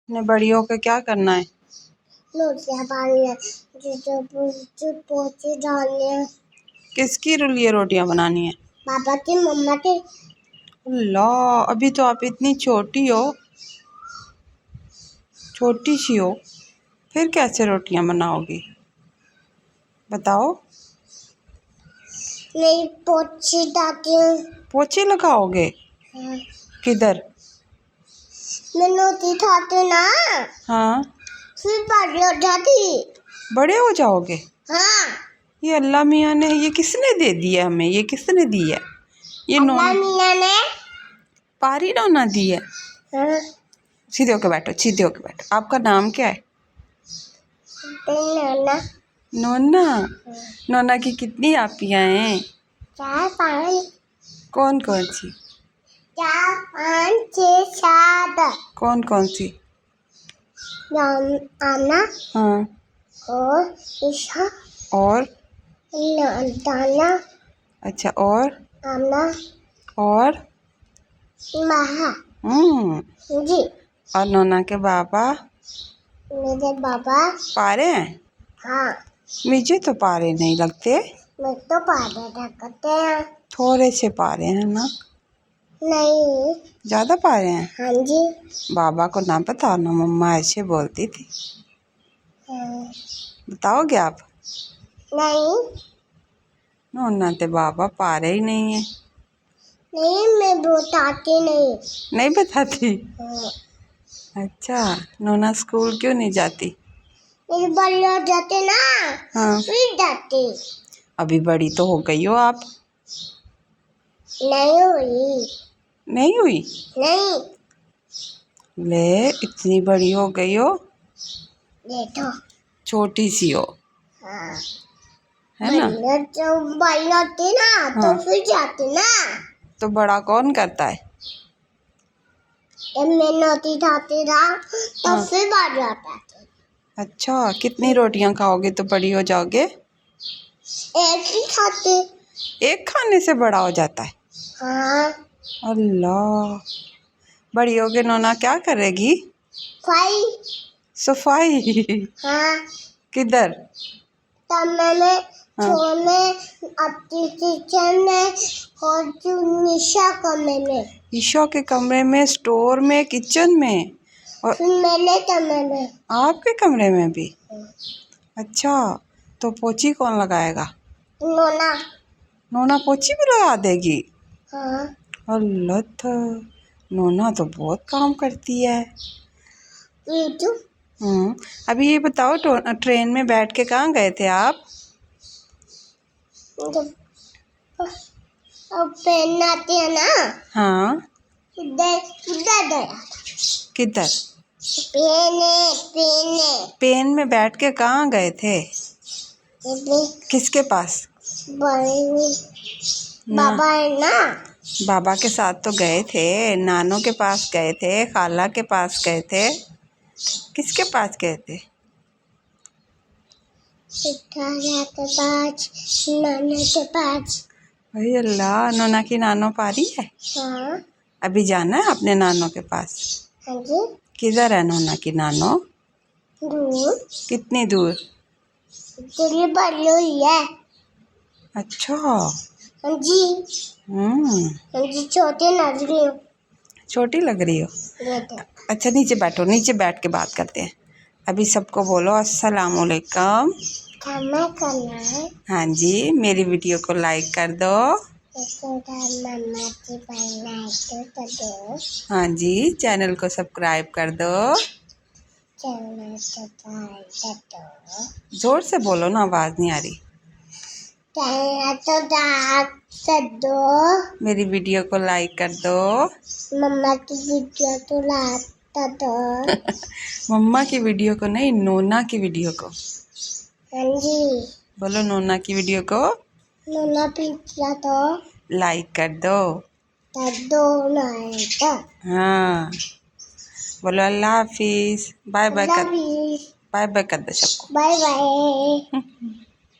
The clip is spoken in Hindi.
ने बड़ी होकर क्या करना है? रोटियां पानी है जो पोछे डालने हैं। किसकी लिए रोटियां बनानी है? पापा की, मम्मा की। अल्लाह, अभी तो आप इतनी छोटी सी हो, फिर कैसे रोटियां बनाओगी? बताओ। नहीं, पोछे डालती हूँ। पोछे लगाओगे? हाँ। किधर? मैं रोटी खाती ना, हाँ, फिर बड़ी हो जाती। बड़े हो जाओगे? हाँ। ये अल्लाह मियाँ ने, ये किसने दे दिया हमें? ये किसने दी है? ये अल्लाह मियाँ ने पारी नोना दी है। हाँ। सीधे होके बैठो, सीधे होके बैठो। आपका नाम क्या है? नोना। नोना। नोना की कितनी आपियाँ हैं? 4 5। कौन कौन सी? 4 5 6 7। कौन कौन सी? आना हाँ। और ईशा और? दाना। अच्छा, और? आना और? महा जी। और नोना के बाबा? मेरे बाबा पारे हैं? हाँ। मुझे तो पारे नहीं लगते। मैं तो पारे रखते हैं। थोड़े से पारे हैं ना? नहीं, ज़्यादा पारे हैं। हाँ जी। बाबा को ना बताओ ना, मम्मा ऐसे बोलती थी। हाँ। बताओगे आप? नहीं, नोना ते बाबा पारे ही नहीं है। नहीं, मैं बताती नहीं। नहीं बताती? हाँ। अच्छा, नोना स्कूल क्यों नहीं जाती? मेरी बड़ी हो जाते ना, हाँ, फिर जाती। अभी बड़ी तो हो गई हो आप। नहीं हुई। नहीं हुई? नहीं। ले, इतनी बड़ी हो गई हो। देखो। छोटी सी हो, हाँ। है ना? बड़ी होती ना, तो हाँ। फिर जाती ना। तो बड़ा कौन करता है? जब मैं रोटी खाती रहा तो हाँ। फिर बड़ी हो जाती। अच्छा, कितनी रोटियां खाओगे तो बड़ी हो जाओगे? एक ही खाती। एक खाने से बड़ा हो जाता है? हाँ। अल्लाह, बड़ी होके नोना क्या करेगी? खाई। सफाई? हाँ। किधर? तब मैंने हाँ। छोने अपनी किचन में और जो निशा कमरे में। ईशा के कमरे में, स्टोर में, किचन में, और फिर मैंने कमरे में। आपके कमरे में भी? अच्छा, तो पोछी कौन लगाएगा? नोना। नोना पोछी भी लगा देगी? हाँ। अल्लाह था, नोना तो बहुत काम करती है। अभी ये बताओ, ट्रेन में बैठ के कहाँ गए थे आप? जब अब पेन आती है ना, हाँ। उधर उधर गया। किधर? पेन पेन में बैठ के कहाँ गए थे? किसके पास? बाबा है ना। बाबा के साथ तो गए थे, नानों के पास गए थे, खाला के पास गए थे, किसके पास गए थे? खाला के पास, नाना के पास। अरे अल्लाह, नोना की नानो पारी है? हाँ। अभी जाना है अपने नानों के पास? हाँ जी। किधर है नोना की नानो? दूर। कितनी दूर? तेरी बड़ी हुई है। अच्छा। हाँ जी। हाँ जी, छोटी लग रही हूँ। छोटी लग रही हो? अच्छा, नीचे बैठो, नीचे बैठ के बात करते हैं। अभी सबको बोलो अस्सलाम वालेकुम। खाना खाना है। हाँ जी, मेरी वीडियो को लाइक कर दो। हाँ जी, चैनल को सब्सक्राइब कर दो। जोर से बोलो ना, आवाज़ नहीं आ रही। मेरी वीडियो को लाइक कर दो। मम्मा की वीडियो तो लाइक कर दो। मम्मा की वीडियो को नहीं, नोना की वीडियो को। हाँ जी। बोलो, नोना की वीडियो को नोना पिज्जा तो लाइक कर दो। हाँ, बोलो अल्लाह हाफिज़, बाय बाय कर, बाय बाय कर दो सबको। Bye bye.